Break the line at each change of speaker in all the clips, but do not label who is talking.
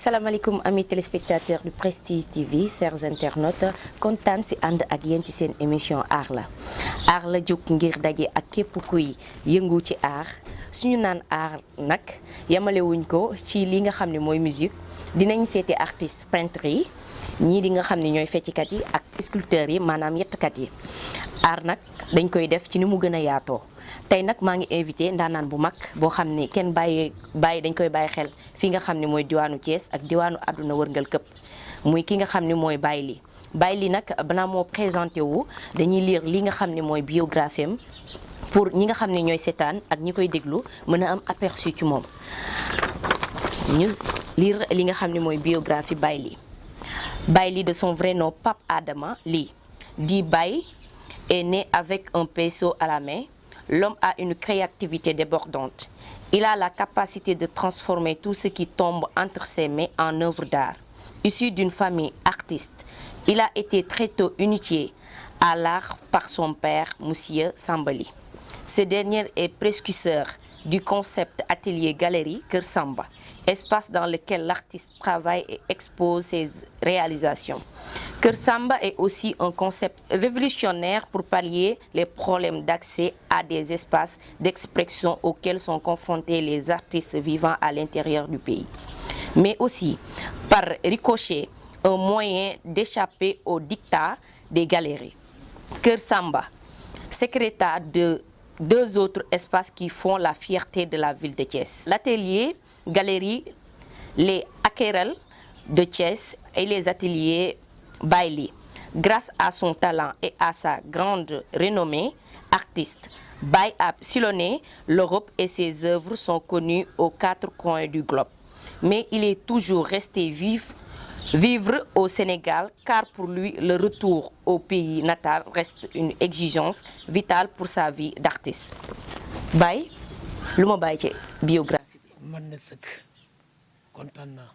salaamaaleykum amis téléspectateurs du Prestige TV chers internautes kontaan si ànd ak yéen ci seen émission aar la jóg ngir daje ak képp kuy yëngu ci aar suñu naan aar nag yamalewuñ ko ci li nga xam ne mooy musique dinañ seeti artistes peintres yi ñii di nga xam ne ñooy fecckat yi ak sculpteurs yi maanaam yettkat yi aar nag dañ koy def ci ni mu gën a yaatoo tey nag maa ngi invité ndaanaan bu mag boo xam ne kenn bàyyi dañ koy bàyyi xel fi nga xam ne mooy diwaanu Thiès ak diwaanu àdduna wërngal këpp muy ki nga xam ne mooy Baye Ly Baye Ly nag banaa moo présenté wu dañuy lire li nga xam ne mooy biographie am pour ñi nga xam ne ñooy seetaan ak ñi koy déglu mën a am aperçu ci moom ñu lire li nga xam ne mooy biographie Baye Ly. Baye Ly de son vrai nom Pape Adama Ly dit Baye est né avec un pinceau à la main. L'homme a une créativité débordante. Il a la capacité de transformer tout ce qui tombe entre ses mains en œuvre d'art. Issu d'une famille artiste, il a été très tôt initié à l'art par son père, Monsieur Samba Ly. Ce dernier est précurseur du concept atelier-galerie Kër Samba, espace dans lequel l'artiste travaille et expose ses réalisations. Kër Samba est aussi un concept révolutionnaire pour pallier les problèmes d'accès à des espaces d'expression auxquels sont confrontés les artistes vivant à l'intérieur du pays. Mais aussi, par ricochet, un moyen d'échapper au diktat des galeries. Kër Samba, secrétaire de deux autres espaces qui font la fierté de la ville de Thiès. L'atelier Galerie Les Aquarelles de Thiès et les ateliers Baye Ly. Grâce à son talent et à sa grande renommée artiste, Baye a sillonné l'Europe et ses œuvres sont connues aux quatre coins du globe. Mais il est toujours resté vivre au Sénégal car pour lui le retour au pays natal reste une exigence vitale pour sa vie d'artiste. Baye lu ma bàyyi ci biographie bi.
man na sëkk kontaan naa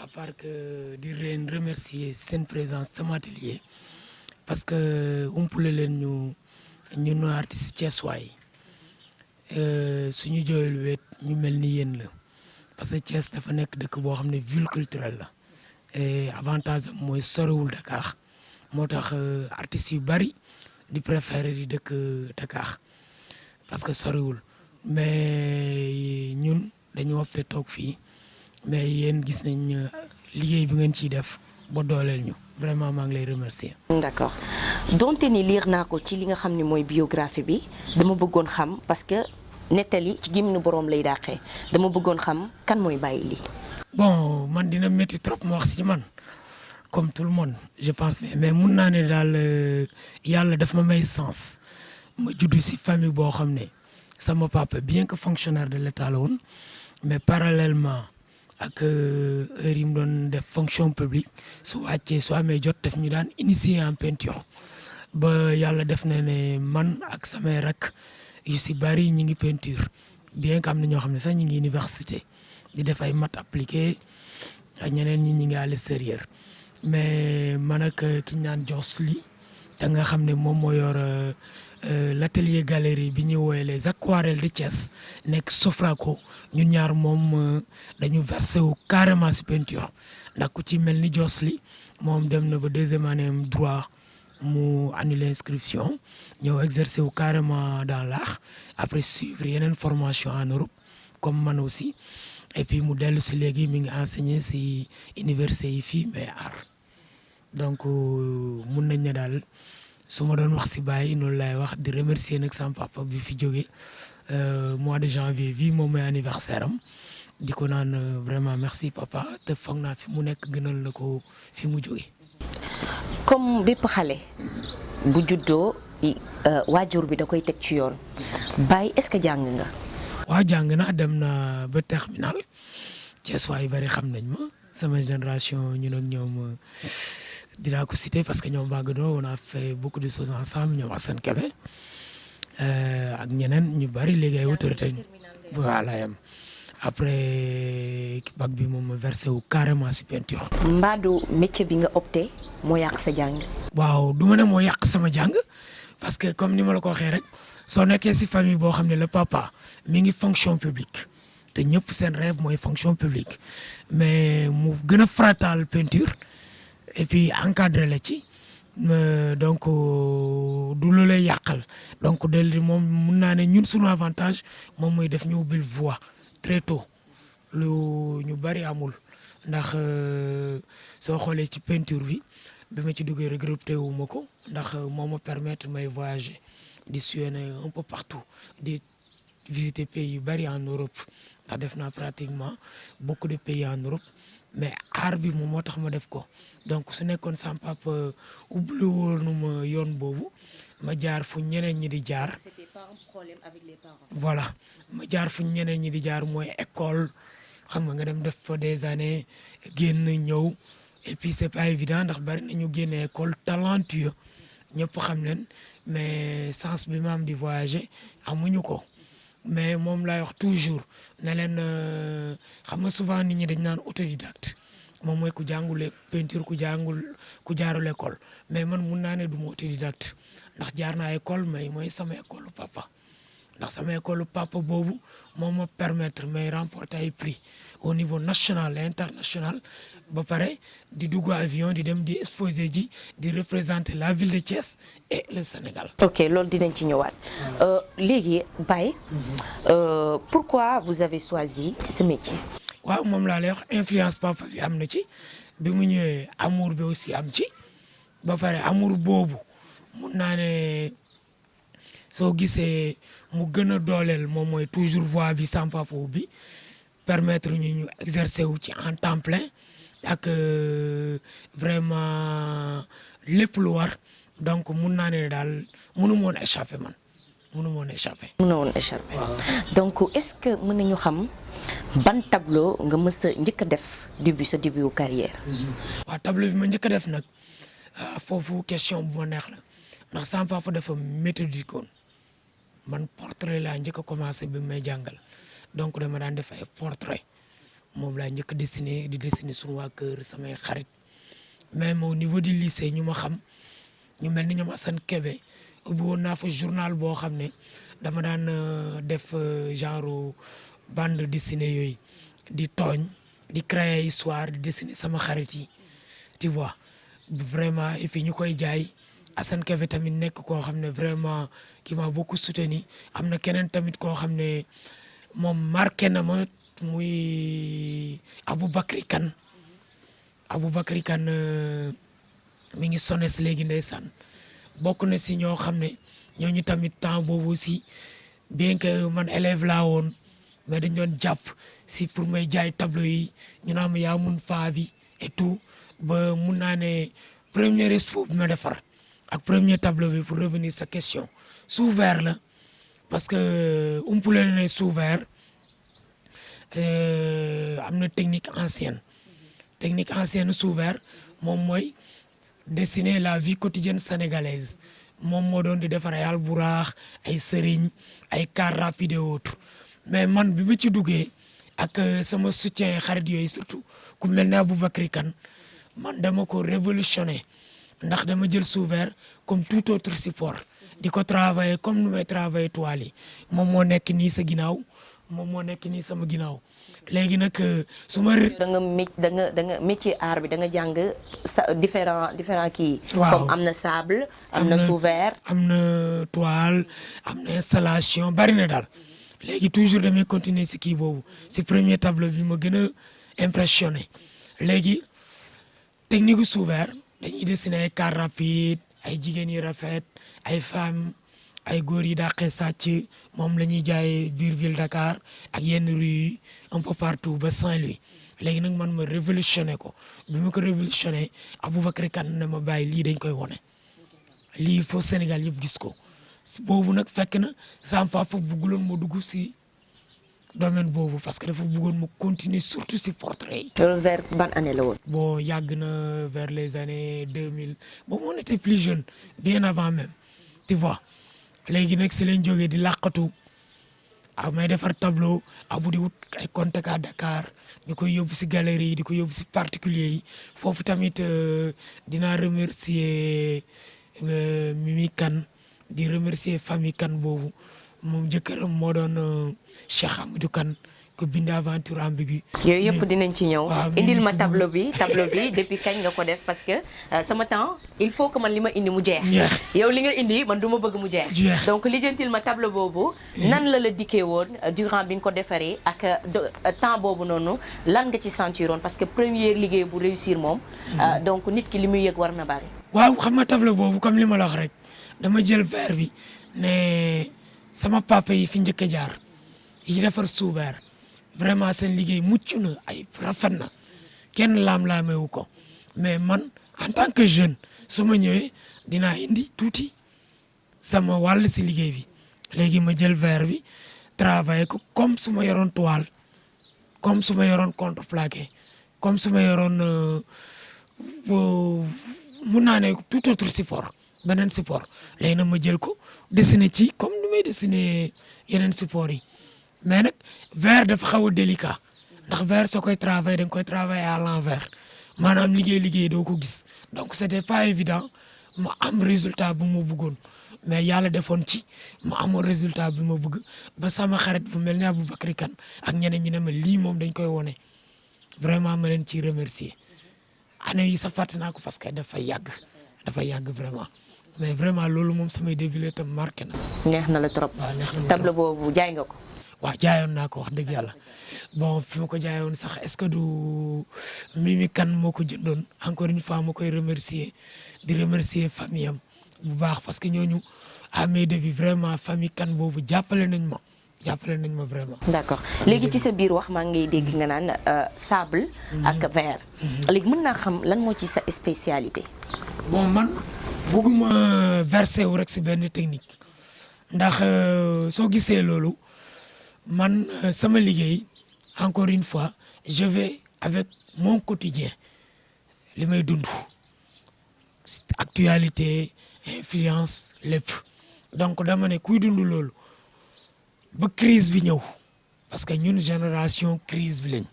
à part que di leen remercier seen présence sama atelier parce que umpule leen ñu artiste thiessois yi suñu jooyul weet ñu mel ni yéen la parce que Thiès dafa nekk dëkk boo xam ne ville culturelle la. et avantage am mooy sorewul Dakar moo tax artistes yu bari di préférer di dëkk Dakar parce que sorewul mais ñun dañu opté toog fii mais yéen gis nañ liggéey bi ngeen ciy def ba dooleel ñu vraiment maa ngi lay remercier.
D'accord donte ni lire naa ko ci li nga xam ne mooy biographie bi dama bëggoon xam parce que nettali ci gémmiñu boroom lay dàqee dama bëggoon xam kan mooy Baye Ly.
bon man dina métti trop ma wax ci man comme tout le monde je pense mais mun naa ne daal yàlla daf ma may sens ma juddu ci famille boo xam ne sama papa bien que fonctionnaire de l'État la woon mais parallèlement ak heure yi mu doon def fonction publique su wàccee su amee jot def ñu daan initier en peinture ba yàlla def na ne man ak samay rak yu ci bari ñi ngi peinture bien que am na ñoo xam ne sax ñi ngi université di def ay maths appliquées ak ñeneen ñi ngi à l'extérieur mais man ak ki ñu naan Joss Ly da nga xam ne moom moo yor l'atelier galerie bi ñuy woowee les aquarelles de Thiès nekk Sofraco ñun ñaar moom dañu versé wu carrément ci peinture ndax ku ci mel ni Joss Ly moom dem na ba deuxième année droit mu annulé inscription ñëw exercer wu carrément dans l'art après suivre yeneen formation en Europe comme man aussi. et puis mu dellu si léegi mi ngi enseigner si université yi fii mais art donc mun nañ ne daal su ma doon wax si Baye noonu lay wax di remercier nag sama papa bi fi jógee mois de janvier bii moom mooy anniversaire am di ko naan vraiment merci papa te foog naa fi mu nekk gënal na ko fi mu jógee.
comme bépp xale bu juddoo waajur bi da koy teg ci yoon Baye est-ce que jàng nga.
waaw jàng naa dem na ba terminal Thiès waay bari xam nañ ma sama génération ñun ak ñoom dinaa ko citer parce que ñoom Bagado on a fait beaucoup de choses ensemble ñoom Assane Kébé ak ñeneen ñu bari léegi ay autorité voilà yam après bac bi moom versé wu carrément ci peinture.
mbaadu métier bi nga opté moo yàq sa jàng.
waaw du ma ne moo yàq sama jàng parce que comme ni ma la ko waxee rek soo nekkee ci famille boo xam ne le papa mi ngi fonction publique te ñëpp seen rêve mooy fonction publique mais mu gën a faratal peinture et puis encadré la ci donc du lu lay yàqal donc de moom mun naa ne ñun suñu avantage moom mooy def ñu ubbil voie très tôt lu ñu bari amul ndax soo xoolee ci peinture bi ma ci duggee regretté wu ma ko ndax moo ma permettre may voyager di sillonner un peu partout di visiter pays yu bari en Europe ndax def naa pratiquement beaucoup de pays en Europe mais art bi moom moo tax ma def ko donc su nekkoon sama papa ubbi woon ma yoon boobu ma jaar fu ñeneen ñi di jaar.
C'était pas un problème avec les parents.
Voilà ma jaar fu ñeneen ñi di jaar mooy école xam nga dem def fa des années génn ñëw et puis c'est pas évident ndax bari na ñu génne école talentueux ñëpp xam leen mais sens bi ma am di voyager amuñu ko. mais moom laay wax toujours ne leen xam nga souvent nit ñi dañ naan autodidacte moom mooy ku jàngule peinture ku jaarul école mais man mun naa ne du ma autodidacte ndax jaar naa école mais mooy sama école papa ndax sama école papa boobu moo ma permettre may remporter ay prix au niveau national et international ba pare di dugg avion di dem di exposer ji di représenter la ville de Thiès et le Sénégal.
ok loolu dinañ ci ñëwaat léegi Baye pourquoi vous avez choisi ce métier.
waaw moom laa lay wax influence papa bi am na ci bi mu ñëwee amour bi aussi am ci ba pare amour boobu mun naa ne soo gisee mu gën a dooleel moom mooy toujours voie bi sans papa bi permettre ñu exercer wu ci en temps plein ak vraiment lépp lu war donc mun naa ne daal mënu ma woon échapper man mënu ma woon échapper.
mënu woon échapper donc est-ce que mën nañu xam ban tableau nga mës a njëkk a def sa début wu carrière.
waaw tableau bi ma njëkk a def nag foofu question bu ma neex la ndax sama papa dafa méthodique woon man portrait laa njëkk a commencé bi may jàngal donc dama daan def ay portrait moom laa njëkk a dessiné di dessiné suñu waa kër samay xarit même au niveau du lycée ñu ma xam ñu mel ni ñoom Assane Kébé ubbi woon naa fa journal boo xam ne dama daan def genre bande dessinée yooyu di tooñ di créer histoire di dessiner sama xarit yi tu vois vraiment et puis ñu koy jaay Assane Kébé tamit nekk koo xam ne vraiment qui m'a beaucoup soutenu am na keneen tamit koo xam ne moom marqué na ma muy Aboubacry Kane mi ngi SONES léegi ndeysaan bokk na si ñoo xam ne ñooñu tamit temps boobu aussi bien que man élève laa woon mais dañ doon jàpp si pour may jaay tableau yi ñu naan ma yaa mun faa bi et tout ba mun naa ne premier expo bi ma defar ak premier tableau bi pour revenir sa question sous verre la parce que umpule ne sous verre am na technique ancienne sous verre moom mooy dessiner la vie quotidienne sénégalaise moom moo doon di defar ay alburaax ay sëriñ ay car rapide et autres mais man bi ma ci duggee ak sama soutien xarit yooyu surtout ku mel ne Aboubacry Kane man dama ko révolutionné ndax dama jël sous verre comme tout autre support di ko travailler comme nu may travailler toile yi moom moo nekk nii sa ginnaaw moom moo nekk nii sama ginnaaw léegi nag su ma.
da nga métier art bi da nga jàng différent kii.
waaw
comme am na sable. am na sous verre.
am na toile am na installation bari na daal léegi toujours damay continuer si kii boobu si premier tableau bi ma gën a impressionné léegi technique sous verre dañuy dessiner ay car rapide ay jigéen yi rafet ay femmes. ay góor yi dàqee sàcc moom la ñuy jaayee biir ville Dakar ak yenn rue yi un peu partout ba Saint-Louis léegi nag man ma révolutionné ko bi ma ko révolutionné Aboubacry Kane ne ma bàyyi lii dañ koy wone lii foo Sénégal yëpp gis ko boobu nag fekk na sama papa bëgguloon ma dugg si domaine boobu parce que dafa bëggoon ma continuer surtout si portrait yi.
loolu vers ban année la woon.
bon yàgg na vers les années 2000 bon on était plus jeune bien avant même tu vois. léegi nag si lañ jógee di làqatu may defar tableau abu di wut ay contact à Dakar ñu koy yóbbu si galerie yi di ko yóbbu si particulier yi foofu tamit dinaa remercier Mimi Kane di remercier famille Kane boobu moom jëkkëram moo doon Cheikh Amadou Kane que bind aventure ambiguë.
yooyu yëpp dinañ ci ñëw. indil ma tableau bi depuis kañ nga ko def parce que sama temps il faut que man li ma indi mu jeex. yow li nga indi man du ma bëgg mu jeex. donc lijjantil ma tableau boobu. nan la dikkee woon durant bi nga ko defaree ak temps boobu noonu lan nga ci sentiroon parce que première liggéey bu réussir moom. donc nit ki li muy yëg war na bari.
waaw xam nga tableau boobu comme li ma la wax rek dama jël verre bi ne sama papa yi fi njëkk a jaar yi defar sous verre vraiment seen liggéey mucc na ay rafet na kenn laam-laamewu ko mais man en tant que jeune su ma ñëwee dinaa indi tuuti sama wàll si liggéey bi léegi ma jël verre bi travailler ko comme su ma yoroon toile comme su ma yoroon contreplaqué comme su ma yoroon mun naa ne tout autre support beneen support léegi nag ma jël ko dessiner ci comme nu may dessiner yeneen support yi mais nag verre dafa xaw a délicat ndax verre soo koy travailler da nga koy travailler à l'envers maanaam liggéey doo ko gis donc c'était pas évident ma am résultat bu ma bëggoon mais yàlla defoon ci ma amoon résultat bi ma bëgg ba sama xarit bu mel ni Aboubacry Kane ak ñeneen ñi ne ma lii moom dañ koy wone vraiment ma leen ciy remercier année yi sa fàtte naa ko parce que dafa yàgg vraiment mais vraiment loolu moom samay début la tam marqué na.
neex na la trop. tableau boobu jaay nga ko.
waaw jaayoon naa ko wax dëgg yàlla bon fi ma ko jaayoon sax est-ce que du Mimi Kane moo ko jëndoon encore une fois ma koy remercier di remercier famille am bu baax parce que ñooñu à mes débuts vraiment famille Kane boobu jàppale nañ ma vraiment.
d'accord léegi ci sa biir wax maa ngi dégg nga naan sable. ak verre. léegi mën naa xam lan moo ci sa spécialité.
bon man bëgguma verser wu rek si benn technique ndax soo gisee loolu. man sama liggéey encore une fois je vais avec mon quotidien li may dund actualité influence lépp donc dama ne kuy dund loolu ba crise bi ñëw parce que ñun génération crise bi lañ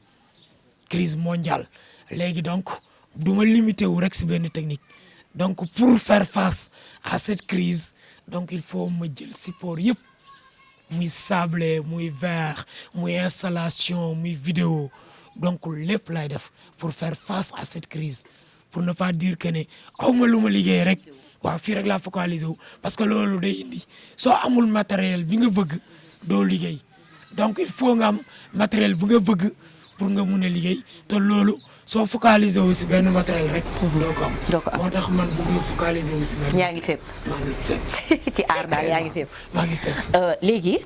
crise mondiale léegi donc du ma limité wu rek si benn technique donc pour faire face à cette crise donc il faut ma jël support yëpp. muy sable muy verre muy installation muy vidéo donc lépp lay def pour faire face à cette crise pour ne pas dire que ne awma lu ma liggéey rek waaw fii rek laa focaliser wu parce que loolu day indi soo amul matériel bi nga bëgg doo liggéey donc il faut nga am matériel bi nga bëgg pour nga mun a liggéey te loolu soo focaliser wu si benn matériel rek. doo ko am moo tax man bëgg ma focaliser wu si benn.
yaa ngi fépp. ci aar daal yaa ngi fépp.
maa ngi fépp.
léegi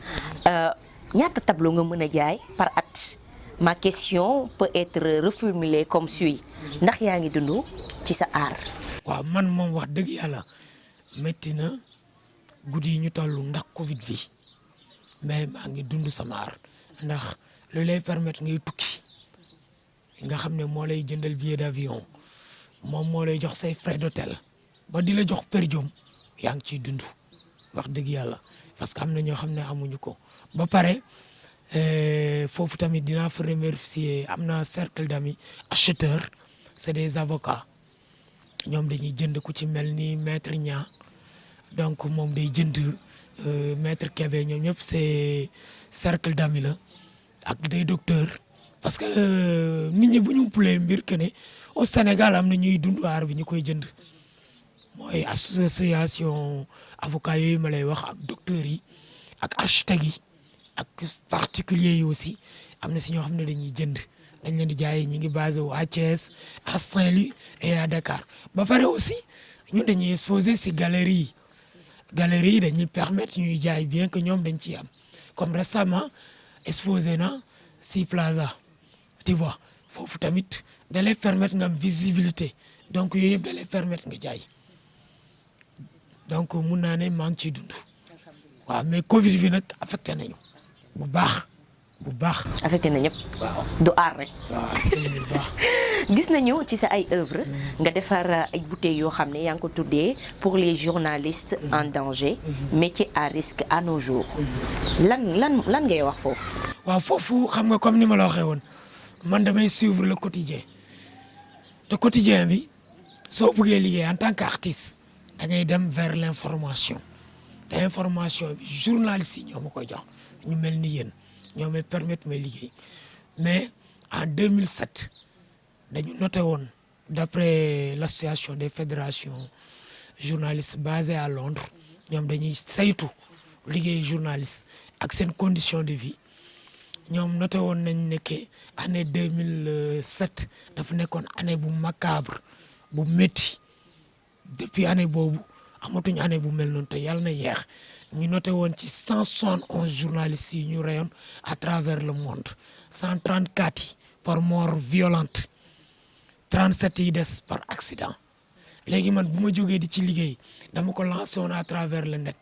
ñaata tableau nga mën a jaay par at ma question peut être reformulée comme suit ndax yaa ngi dund ci sa aar.
waaw man moom wax dëgg yàlla métti na guddi yi ñu toll ndax Covid bi mais maa ngi dund sama aar ndax lu lay permettre ngay tukki. nga xam ne moo lay jëndal billet d'avion moom moo lay jox say frais d'hôtel ba di la jox per diem yaa ngi ciy dund wax dëgg yàlla parce que am na ñoo xam ne amuñu ko ba pare foofu tamit dinaa fa remercier am na cercle d'amis acheteurs c'est des avocats ñoom dañuy jënd ku ci mel ni maître Nia donc moom day jënd maître Kébé ñoom ñëpp c'est cercle d'amis la ak des docteurs. parce que nit ñi bu ñu umpalee mbir que ne au Sénégal am na ñuy dund aar bi ñu koy jënd mooy association avocat yooyu ma lay wax ak docteurs yi ak architectes yi ak particuliers yi aussi am na si ñoo xam ne dañuy jënd dañ leen di jaay ñi ngi basé wu à Thiès à Saint-Louis et à Dakar ba pare aussi ñun dañuy exposé si galerie yi dañuy permettre ñuy jaay bien que ñoom dañ ciy am comme récemment exposé na si Plaza. tu vois foofu tamit da lay permettre nga am visibilité donc yooyu yëpp da lay permettre nga jaay donc mun naa ne maa ngi ciy dund waaw mais Covid bi nag affecté nañu bu baax.
affecté na ñëpp.
waaw
du aar rek.
waaw affecté nañu bu baax.
gis nañu ci sa ay œuvre nga defar ay bouteilles yoo xam ne yaa ngi ko tuddee pour les journalistes en danger métier à risque à nos jours lan ngay wax foofu.
waaw foofu xam nga comme ni ma la waxee woon man damay suivre le quotidien te quotidien bi soo bëggee liggéey en tant qu'artiste da ngay dem vers l'information te information bi journalistes yi ñoo ma koy jox ñu mel ni yéen ñoo may permettre may liggéey mais en 2007 dañu noté woon d'après l'association des fédérations journalistes basées à Londres ñoom dañuy saytu liggéey journaliste ak seen condition de vie ñoom noté woon nañ ne que année 2007 dafa nekkoon année bu macabre bu métti depuis année boobu amatuñu année bu mel noonu te yàlla na yeex ñu noté woon ci 171 journalistes yi ñu rayoon à travers le monde 134 yi par mort violente 37 yi des par accident léegi man bu ma jógee di ci liggéey dama ko lancé woon à travers le net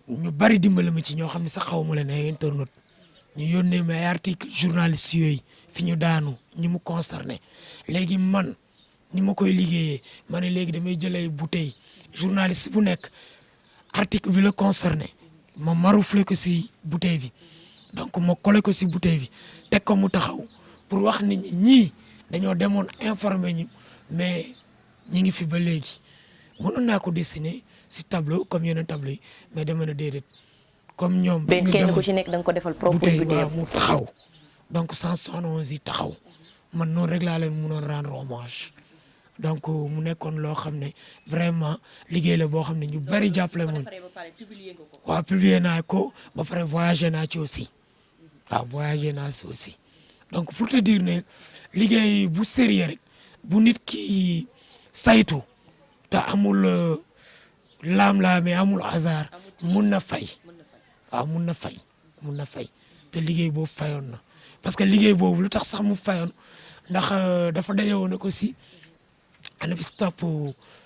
ñu bari dimbali ma ci ñoo xam ne sax xaw ma leen ay internaute ñu yónnee ma ay article journalistes yooyu fi ñu daanu ñi mu concerné léegi man ni ma koy liggéeyee ma ne léegi damay jël ay bouteilles journaliste bu nekk article bi la concerné ma marouflé ko si bouteille bi donc ma collé ko si bouteille bi teg ko mu taxaw pour wax nit ñi ñii dañoo demoon informer ñu mais ñi ngi fi ba léegi mënoon naa ko dessiner si tableau comme yeneen tableau yi mais dama ne déedéet comme ñoom.
benn kenn ku ci nekk da nga ko defal propre bouteille
mu taxaw donc 171 yi taxaw man noonu rek laa leen mënoon rendre hommage. donc mu nekkoon loo xam ne vraiment liggéey la boo xam ne ñu bari jàppale moom waaw publier naa ko ba pare voyagé naa ci aussi waaw voyagé naa ci aussi donc pour te dire ne liggéey bu sérieux rek bu nit ki saytu te amul laam-laamee amul hasard mun na fay waaw mun na fay te liggéey boobu fayoon na parce que liggéey boobu lu tax sax mu fayoon ndax dafa dajewoon na ko si année bi si topp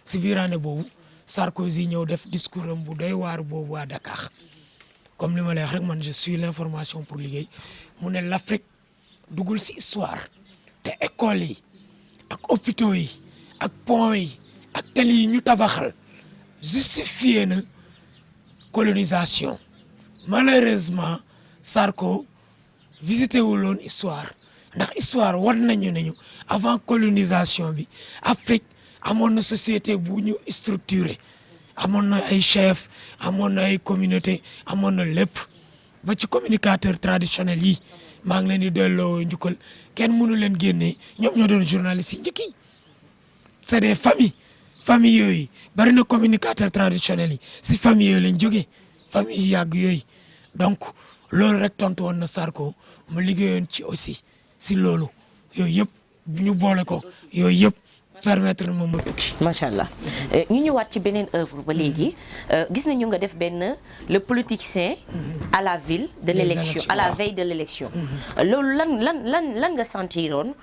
si biir année boobu Sarkozy ñëw def discours am bu doy waar boobu à Dakar comme li ma lay wax rek man je suis l'information pour liggéey mu ne l'Afrique dugul si histoire te écoles yi ak hôpitaux yi ak ponts yi ak tali yi ñu tabaxal justifié na colonisation malheureusement Sarko visité wu loon histoire ndax histoire war nañu ne ñu avant colonisation bi Afrique amoon na société bu ñu structuré amoon na ay chef amoon na ay communauté amoon na lépp ba ci communicateur traditionnel yi maa ngi leen di delloo njukkal kenn mënu leen génnee ñoom ñoo doon journalistes yi njëkk yi c'est des famille yooyu bari na communicateur traditionnel yi si famille yooyu lañ jógee famille yu yàgg yooyu donc loolu rek tontu woon na Sarko mu liggéeyoon ci aussi si loolu yooyu yëpp bu ñu boole ko yooyu yëpp permettre na moom ma tukki.
macha allah ñu ñëwaat ci beneen œuvre ba léegi gis nañu nga def benn le politicien à la ville de l'élection à la veille de l'élection loolu lan nga sentiroon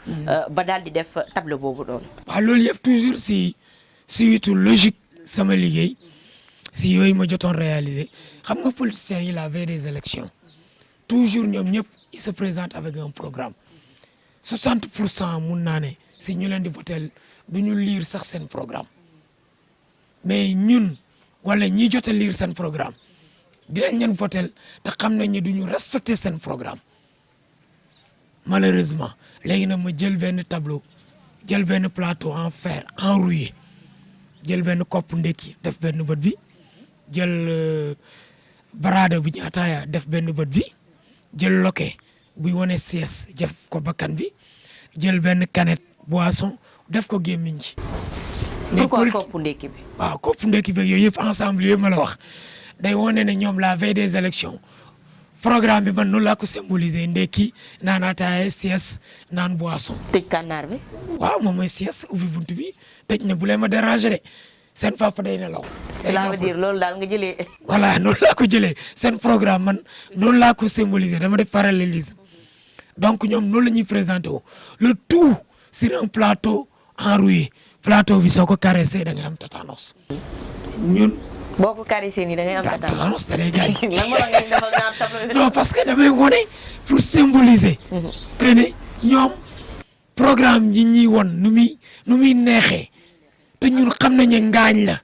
ba daal di def tableau boobu doon.
waaw loolu yëpp toujours si suite logique sama liggéey si yooyu ma jotoon réaliser xam nga politiciens yi la veille des élections toujours ñoom ñëpp ils se présentent avec un programme 60% mun naa ne si ñu leen di voter du ñu lire sax seen programme mais ñun wala ñi jot a lire seen programme dinañ leen voter te xam nañ ne du ñu respecter seen programme malheureusement léegi nag ma jël benn tableau jël benn plateau en fer enrouillé jël benn kopp ndekki def benn bët bi jël baraada bu ñu ataaya def benn bët bi jël loke buy wane sies def ko bakkan bi jël benn canette boisson def ko gémmiñ gi.
pourquoi koppu ndekki bi.
waaw koppu ndekki bi yooyu yëpp ensemble yooyu ma la wax day wane ne ñoom la veille des élections programme bi man noonu laa ko symboliser ndekki naan ataaya sies naan boisson.
tëj kànnaar bi.
waaw moom mooy sies ubbi buntu bi tëj na bu leen ma déranger de seen papa day nelaw.
cela veut dire loolu daal nga jëlee.
voilà noonu laa ko jëlee seen programme man noonu laa ko symboliser dama def parallélisme donc ñoom noonu la ñuy présenté woo le tout sur un plateau enrouillé plateau bi soo ko caressé da ngay am tétanos ñun.
boo ko caressé nii da ngay am
tétanos da lay gaañ.
lan moo tax ngeen defal ñaar tableau.
non parce que damay wone pour symboliser. que ne ñoom programme yi ñuy won nu muy neexee. te ñun xam nañu ne ngaañ la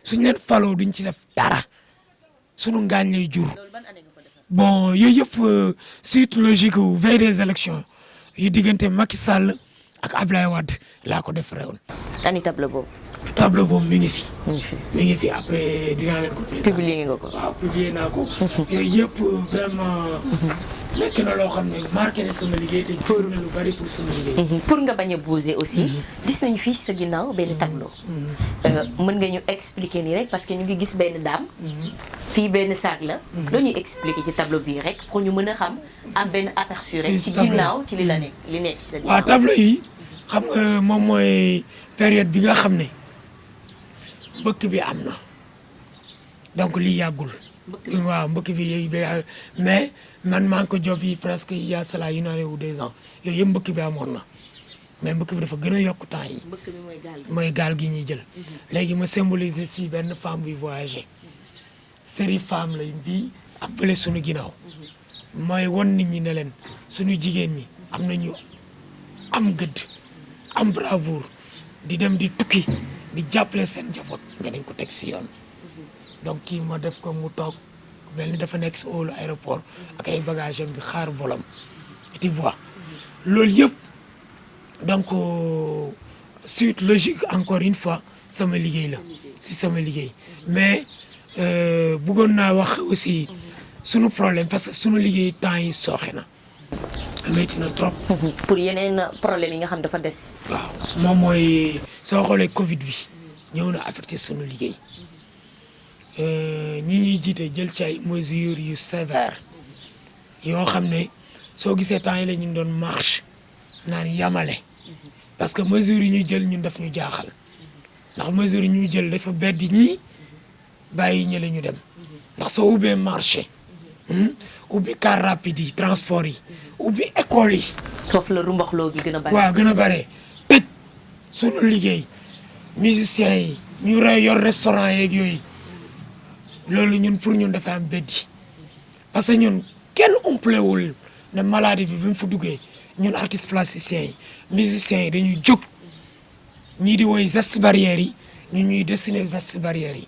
suñ leen faloo duñ ci def dara sunu ngaañ lay jur bon yooyu yëpp suite logique wu veille des élections yu diggante Macky Sall ak Ablaye Wade laa ko def réewoon.
ani tableau boobu.
tableau boobu mi ngi fi.
mi ngi fi
mi ngi fi après dinaa leen ko présenté.
publié nga ko.
waaw publié naa ko. yooyu yëpp vraiment. nekk na loo xam ne marqué na sama liggéey te jur na lu bari pour sama liggéey.
pour nga bañ a bouger aussi. gis nañu fii sa ginnaaw benn tableau. mën nga ñu expliquer nii rek parce que ñu ngi gis benn dame. fii benn sac la. loo ñuy expliquer ci tableau bii rek pour ñu mën a xam am benn aperçu rek. ci ginnaaw ci li la nekk li nekk ci sa ginnaaw.
waaw tableau yi xam nga moom mooy période bi nga xam ne mbëkk bi am na donc lii yàggul. waaw mbëkk bi mais man maa ngi ko job yi presque il y a cela une année ou 2 ans yooyu yëpp mbëkk bi amoon na mais mbëkk bi dafa gën a yokk temps yi.
mbëkk bi
mooy gaal gi ñuy jël. léegi ma symboliser si benn femme buy voyager série femme lay bii ak bële suñu ginnaaw mooy won nit ñi ne leen suñu jigéen ñi am nañu am gëdd am bravoure di dem di tukki di jàppale seen njaboot nga dañ ko teg si yoon. donc kii ma def ko mu toog mel ni dafa nekk si óolu aéroport ak ay bagages am bi xaar volam tu vois loolu yëpp donc suite logique encore une fois sama liggéey la si sama liggéey mais bëggoon naa wax aussi sunu problème parce que sunu liggéey temps yi sooxe na métti na trop.
pour yeneen problème yi nga xam dafa des.
waaw moom mooy soo xoolee Covid bi ñëw na affecté sunu liggéey. ñi ñuy jiite jël ci ay mesures yu sévères yoo xam ne soo gisee temps yi la ñu ngi doon marche naan yamale parce que mesures yi ñu jël ñun daf ñu jaaxal ndax mesures yi ñu jël dafa beddi ñii bàyyi ñële ñu dem ndax soo ubbee marché ubbi car rapide yi transport yi ubbi école yi.
foofu la rumbaxloo gi gën a bare.
waaw gën a bare tëj sunu liggéey musiciens yi ñu yor restaurant yeeg yooyu. loolu ñun pour ñun dafa am beddi parce que ñun kenn umpalewul ne maladie bi mu fa duggee ñun artistes plasticiens yi musiciens yi dañuy jóg ñii di woy gestes barrières yi ñun ñuy dessiner gestes barrières yi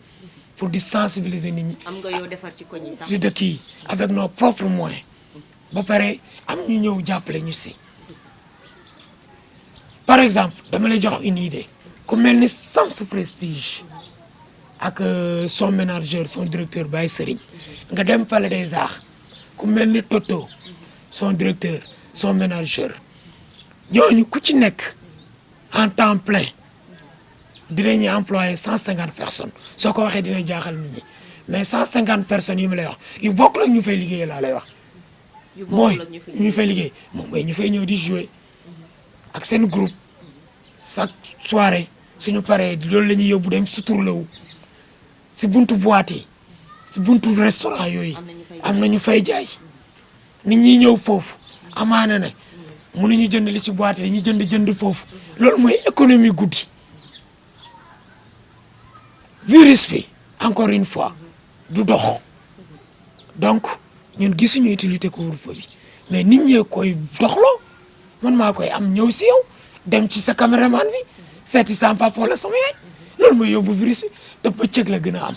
pour di sensibiliser nit ñi.
am nga yow defar ci koñ yi sax.
ci dëkk yi avec nos propres moyens ba pare am ñu ñëw jàppale ñu si. par exemple dama lay jox une idée ku mel ni Sams Prestige. ak son manager son directeur Baye Serigne nga dem Palais des Arts ku mel ni Toto son directeur son manager ñooñu ku ci nekk en temps plein dinañu employé 150 personnes soo ko waxee dina jaaxal nit ñi mais 150 personnes yi ma lay wax yu bokk la ñu fay liggéey laa lay wax. mooy ñu fay liggéey moom mooy ñu fay ñëw di jouer ak seen groupe chaque soirée suñu paree loolu la ñuy yóbbu dem suturlawu si buntu boîte yi si buntu restaurant yooyu am na ñu fay jaay nit ñi ñëw foofu amaana ne mënuñu jënd li ci boîte yi dañuy jënd foofu loolu mooy économie guddi virus bi encore une fois du dox donc ñun gisuñu utilité couvre-feu bi mais nit ñee koy doxloo man maa koy am ñëw si yow dem ci sa caméraman bi seeti sama papa wala sama yaay loolu mooy yóbbu virus bi te bëccëg la gën a am.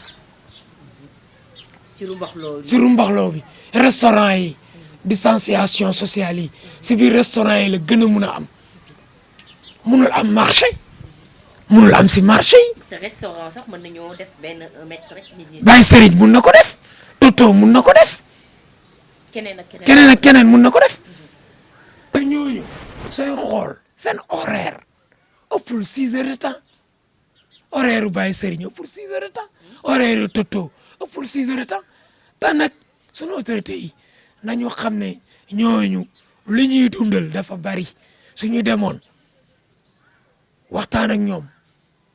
ci rumbaxloo bi restaurant yi distanciation sociale yi si biir restaurant yi la gën a mun a am munul am marché munul am si marché yi.
te restaurant sax mën nañoo def benn mètre rek nit ñi.
Baye Serigne mun na ko def Toto mun na ko def.
keneen
ak keneen mun na ko def. te ñooñu sooy xool seen horaire ëppul 6 heures de temps. horaire u Baye Serigne pour 6 heures de temps horaire u Toto pour 6 heures de temps te nag sunu autorité yi nañu xam ne ñooñu li ñuy dundal dafa bari suñu demoon waxtaan ak ñoom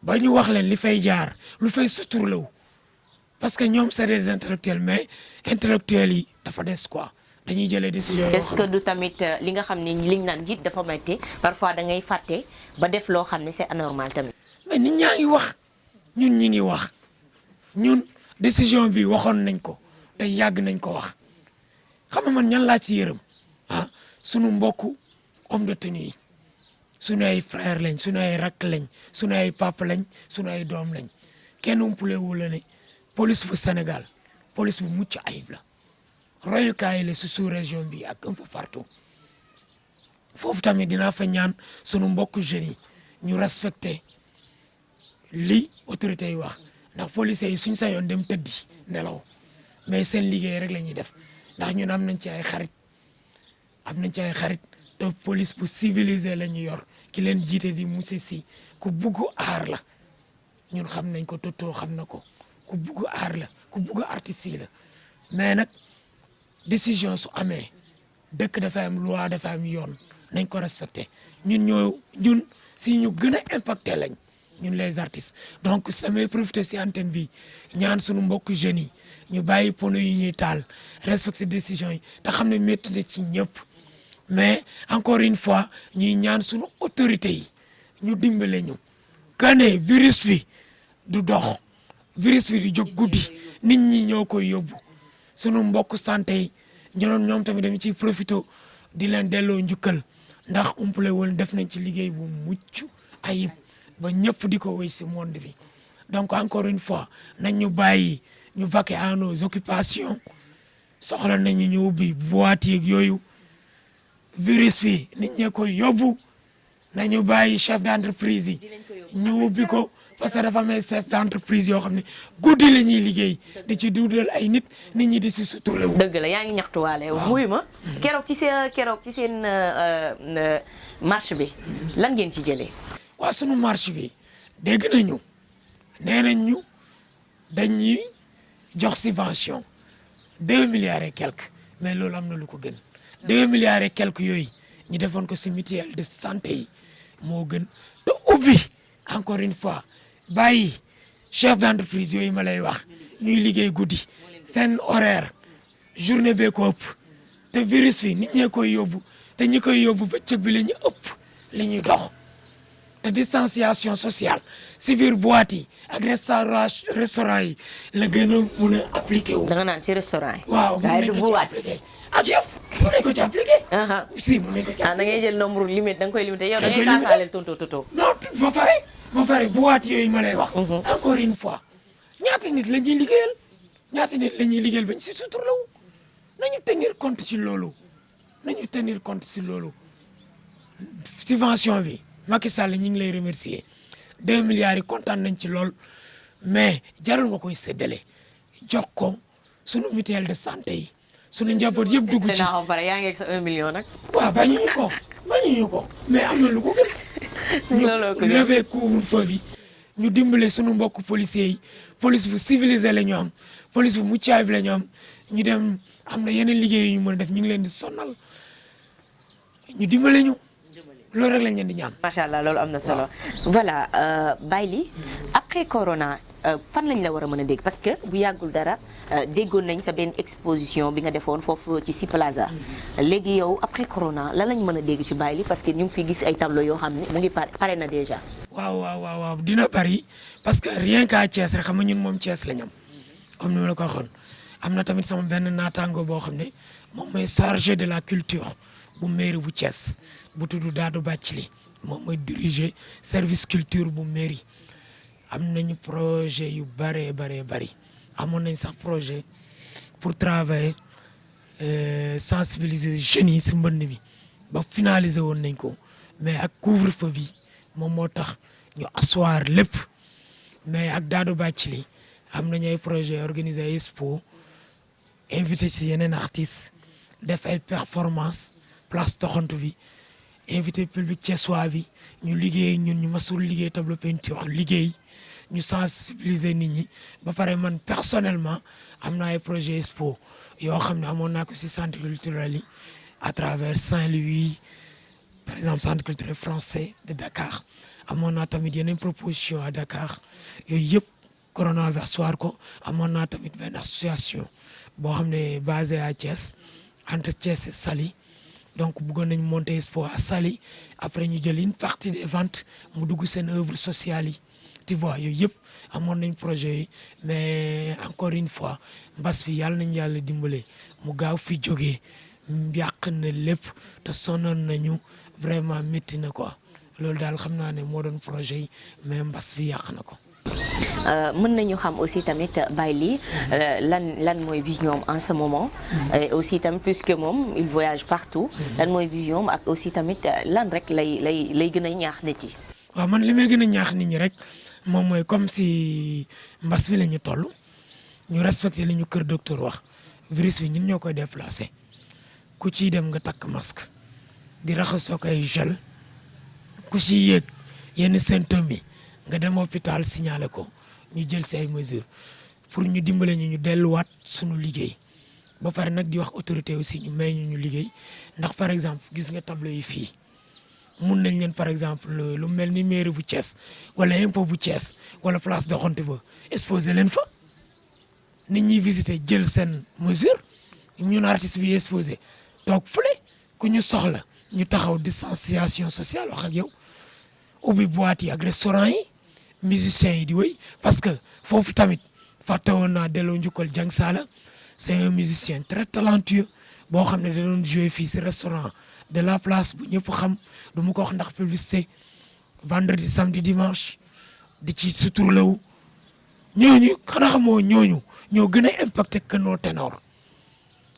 ba ñu wax leen li fay jaar lu fay suturlawu parce que ñoom c'est des intellectuels mais intellectuels yi dafa des quoi dañuy jëlee décision.
est-ce que du tamit li nga xam ne liñ naan njiit dafa metti parfois da ngay fàtte ba def loo xam ne c'est anormal tamit.
mais nit ñaa ngi wax ñun ñi ngi wax ñun décision bi waxoon nañ ko te yàgg nañ ko wax xam nga man ñan laa ci yërëm ah sunu mbokku homme de tenue yi sunu ay frère lañ sunu ay rakk lañ sunu ay papa lañ sunu ay doom lañ kenn umpule wu la ne police bu Sénégal police bu mucc ayib la royukaay la si sous-région bi ak un peu partout foofu tamit dinaa fa ñaan sunu mbokku jeunes yi ñu respecté li autorités yi wax ndax policiers yi suñ sañoon dem tëddi nelaw mais seen liggéey rek la ñuy def ndax ñun am nañ ci ay xarit te police bu civilisé la ñu yor ki leen jiite di monsieur Sy ku bugg aar la ñun xam nañ ko Toto xam na ko ku bugg aar la ku bugg artiste yi la mais nag décision su amee dëkk dafa am loi dafa am yoon nañ ko respecté ñun si ñu gën a impacté lañ ñun les artistes donc samay profité si antenne bi ñaan suñu mbokk jeunes yi ñu bàyyi pono yi ñuy taal respecté décision yi te xam ne métti na ci ñëpp mais encore une fois ñuy ñaan suñu autorité yi ñu dimbale ñu kane virus bi du dox virus bi du jóg guddi nit ñi ñoo koy yóbbu sunu mbokk santé yi ñoom tamit dañu ciy profité di leen delloo njukkal ndax umpale woon def nañ ci liggéey bu mucc ayib ba ñëpp di ko wéy si monde bi donc encore une fois nañ ñu bàyyi ñu vaquer à nos occupations soxla nañu ñu ubbi boîte yeeg yooyu virus bi nit ñee koy yóbbu nañu bàyyi chef d'entreprise yi ñu ubbi ko parce que dafa may chef d'entreprise yoo xam ne guddi la ñuy liggéey di ci dundal ay nit ñi di si suturle wu.
dëgg la yaa ngi ñaxtuwaale. waaw wuyu ma keroog ci seen marche bi lan ngeen ci jëlee.
waaw sunu marche bi dégg nañu nee nañ ñu dañuy jox subvention 2 milliards et quelques mais loolu am na lu ko gën 2 milliards et quelques yooyu ñu defoon ko si mutuelle de santé yi moo gën te ubbi encore une fois bàyyi chef d'entreprise yooyu ma lay wax ñuy liggéey guddi seen horaire journée bee ko ëpp te virus bi nit ñee koy yóbbu te ñi koy yóbbu bëccëg bi la ñu ëpp li ñuy dox te distanciation sociale si biir boîte yi ak restaurant yi la gën a mun a appliqué wu.
da nga naan ci restaurant yi.
waaw mun nañ ko ci appliqué ak yëpp mun nañ ko ci appliqué. si mun nañ ko ci appliqué.
da ngay jël nombre limite da nga koy limité yow da ngay taasaaleel tonto.
non ba pare boîte yooyu ma lay wax. encore une fois ñaata nit la ñuy liggéeyal bañ si suturlawu nañu tenir compte ci loolu subvention bi. Macky Sall ñu ngi lay remercier 2 milliards yi kontaan nañ ci lool mais jarul nga koy séddale jox ko sunu mutuelle de santé yi sunu njaboot yëpp dugg ci.
dinaa pare yaa ngi ak sa 1 million nag.
waaw bañuñu ko mais am na lu ko gën. ñu lever couvre-feu bi ñu dimbale sunu mbokk policiers yi police bu civilisé la ñu am police bu mucc ayib la ñu am ñu dem am na yeneen liggéey yu ñu mën a def ñu ngi leen di sonal ñu dimbale ñu. loolu rek lañ leen di ñaan.
macha allah loolu am na solo. voilà Baily après corona fan lañ la war a mën a dégg parce que bu yàggul dara déggoon nañ sa benn exposition bi nga defoon foofu ci Sea Plaza. léegi yow après corona lan lañ mën a dégg ci Baily parce que ñu ngi fi gis ay tableau yoo xam ne mu ngi pare na déjà.
waaw dina bari parce que rien qu'à Thiès rek xam nga ñun moom Thiès la ñu am comme ni ma la ko waxoon am na tamit sama benn naataango boo xam ne moom mooy chargé de la culture bu mairie bu Thiès. bu tudd Dado Bathily moom mooy diriger service culture bu mairie am nañu projet yu bari amoon nañ sax projet pour travailler sensibiliser jeunes yi si mbënd mi ba finaliser woon nañ ko mais ak couvre-feu bi moom moo tax ñu asseoir lépp mais ak Dado Bathily am nañu ay projet organiser ay expo invité si yeneen artistes def ay performance place doxantu bi invité public thiessois bi ñu liggéey ñun ñu masul liggéey tableau peinture liggéey ñu sensibiliser nit ñi ba pare man personnellement am na ay projet expo yoo xam ne amoon naa ko si centre culturel yi à travers Saint-Louis par exemple centre culturel français de Dakar amoon naa tamit yeneen proposition à Dakar yooyu yëpp coronavirus war ko amoon naa tamit benn association boo xam ne basée à Thiès entre Thiès et Saly donc bëggoon nañ monter expo à Saly après ñu jël une partie des ventes mu dugg seen œuvre sociale yi tu vois yooyu yëpp amoon nañ projet yi mais encore une fois mbas bi yàlla nañ yàlla dimbale mu gaaw fi jógee yàq na lépp te sonnoon nañu vraiment métti na quoi loolu daal xam naa ne moo doon projet yi mais mbas bi yàq na ko.
mën nañu xam aussi tamit Baily lan mooy vision en ce moment et aussi tamit puisque moom il voyage partout lan mooy vision ak aussi tamit lan rek lay gën a ñaax nit yi.
waaw man li may gën a ñaax nit ñi rek moom mooy comme si mbas bi la ñu toll ñu respecté li ñu kër docteur wax virus bi ñun ñoo koy déplacé ku ciy dem nga takk masque di raxasoo ko ay gel ku ci yéeg yenn symptômes yi nga dem hôpital signalé ko ñu jël si ay mesures pour ñu dimbale ñu delluwaat suñu liggéey ba pare nag di wax autorité aussi ñu may ñu liggéey ndax par exemple gis nga tableau yi fii mun nañ leen par exemple lu mel ni mairie bu Thiès wala impôt bu Thiès wala place doxante ba exposé leen fa nit ñi visiter jël seen mesure ñun artiste bi exposé toog fële ku ñu soxla ñu taxaw distanciation sociale wax ak yow ubbi boîte yi ak restaurant yi musiciens yi di wéy parce que foofu tamit fàtte woon naa delloo njukkal Jang Sala c'est un musicien très talentueux boo xam ne da doon jouer fii si restaurant de la place bu ñëpp xam du mu ko wax ndax publicité vendredi samedi dimanche di ci suturlawu ñooñu xanaa xamoo ñooñu ñoo gën a impacté que nos ténors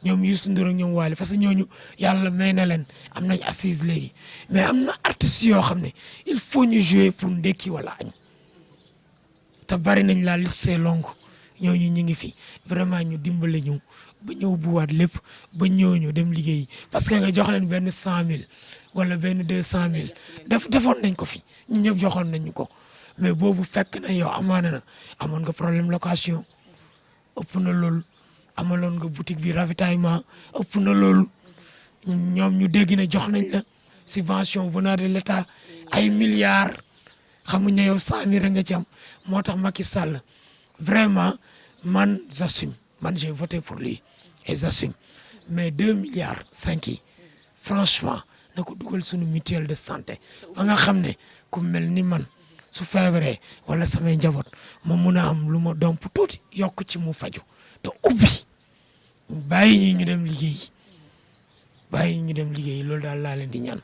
ñoom Youssou Ndour ak ñoom Wally parce que ñooñu yàlla may na leen am nañ assise léegi mais am na artistes yoo xam ne il faut ñu jouer pour ndekki wala añ te bari nañ la liste c'est longue ñooñu ñu ngi fi vraiment ñu dimbale ñu ba ñëw buwaat lépp ba ñooñu dem liggéey parce que nga jox leen benn 100 000 wala benn 200 000 defoon nañ ko fi ñun ñëpp joxoon nañu ko mais boobu fekk na yow amaana na amoon nga problème location ëpp na loolu amaloon nga boutique bi ravitaillement ëpp na loolu ñoom ñu dégg ne jox nañ la subvention venant de l'État ay milliards xamuñ ne yow 100 000 nga ci am moo tax Macky Sall vraiment man j'assume man j'ai voté pour lui et j'assume mais 2,5 milliards yi franchement na ko dugal suñu mutuelle de santé ba nga xam ne ku mel ni man su feebaree wala samay njaboot ma mun a am lu ma domp tuuti yokk ci mu faju te ubbi bàyyi ñu dem liggéey loolu daal laa leen di ñaan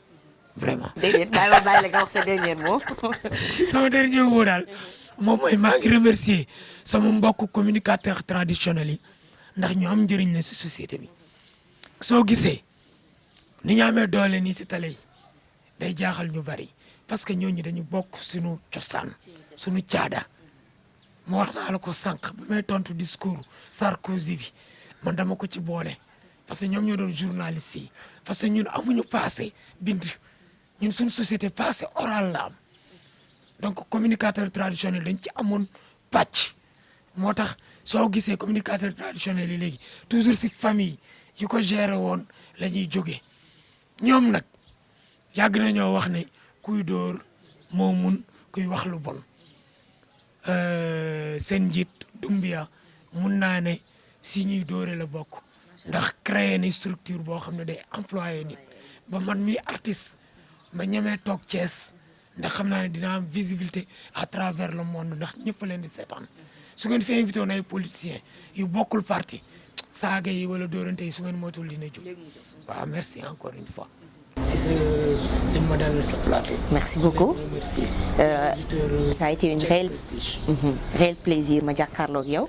vraiment.
déedéet bàyyi la nga wax sa dernier mot.
sama dernier mot daal moom mooy maa ngi remercier sama mbokk communicateur traditionnel yi ndax ñu am njëriñ la si société bi soo gisee ni ñu amee doole nii si télé yi day jaaxal ñu bari parce que ñooñu dañu bokk suñu cosaan suñu caada ma wax naa la ko sànq ba may tontu discours Sarkozy bi man dama ko ci boole parce que ñoom ñoo doon journaliste yi parce que ñun amuñu passé bind ñun suñu société passé oral la am donc communicateur traditionnel dañ ci amoon pàcc moo tax soo gisee communicateur traditionnel yi léegi toujours si famille yu ko géré woon la ñuy jógee ñoom nag yàgg nañoo wax ne kuy dóor moo mun kuy wax lu bon seen njiit Doumbia mun naa ne si ñuy dóore la bokk ndax créer ni structure boo xam ne day employé nit ba man mi artiste ma ñemee toog Thiès ndax xam naa ne dina am visibilité à travers le monde ndax ñëpp leen di seetaan su ngeen fi invité woon ay politiciens yu bokkul parti saaga yi wala dóorante yi su ngeen moytuwul dina jóg waaw merci encore une fois. si sa li ma dalal sa plateau.
merci beaucoup
merci.
Ça a été une réel plaisir ma jàkkaarloo ak yow.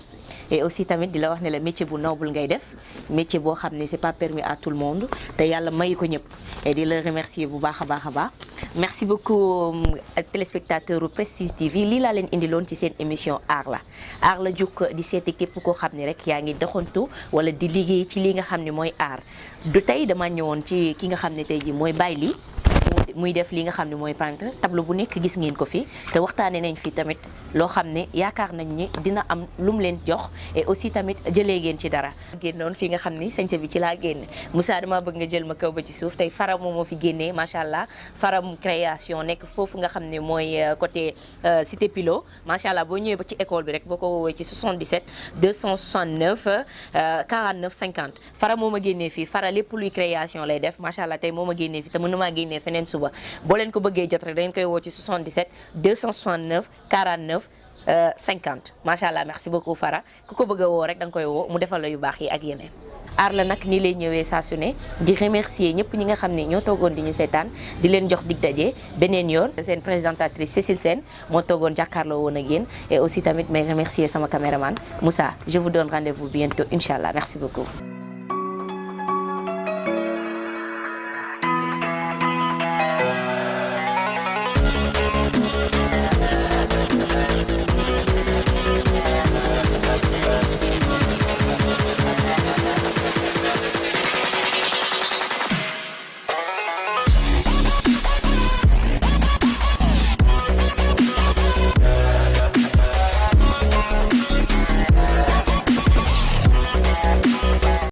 et aussi tamit di la wax ne la métier bu noble ngay def métier boo xam ne c'est pas permis à tout le monde te yàlla mayu ko ñëpp et di la remercier bu baax a baax a baax. merci beaucoup téléspectateur u Prestige TV lii laa leen indiloon ci seen émission aar la juk di seeti képp koo xam ne rek yaa ngi doxantu wala di liggéey ci li nga xam ne mooy aar du tey dama ñëwoon ci ki nga xam ne tey ji mooy Baye Ly muy def li nga xam ne mooy peintre tableau bu nekk gis ngeen ko fi te waxtaanee nañ fi tamit loo xam ne yaakaar nañ ni dina am lu mu leen jox et aussi tamit jëlee ngeen ci dara. génnoon fi nga xam ni sañse bi ci laa génne Moussa dama bëgg nga jël ma kaw ba ci suuf tey Fara moom moo fi génnee macha allah Faram création nekk foofu nga xam ne mooy côté Cité Pilo macha allah boo ñëwee ba ci école bi rek boo ko woowee ci 77 269 49 50 Fara moo ma génnee fii Fara lépp luy création lay def macha allah tey moo ma génnee fii te mën na maa génnee feneen suba. boo leen ko bëggee jot rek da ngeen koy woo ci 77 269 49 50 macha allah merci beaucoup Fara ku ko bëgg a woo rek da nga koy woo mu defal la yu baax yi ak yeneen. aar la nag nii lay ñëwee saa su ne di remercier ñëpp ñi nga xam ne ñoo toogoon di ñu seetaan di leen jox dig daje beneen yoon seen présentatrice Cécile Sène moo toogoon jàkkaarloo woon ak yéen et aussi tamit may remercier sama caméraman Moussa je vous donne rendez-vous bientôt incha allah merci beaucoup.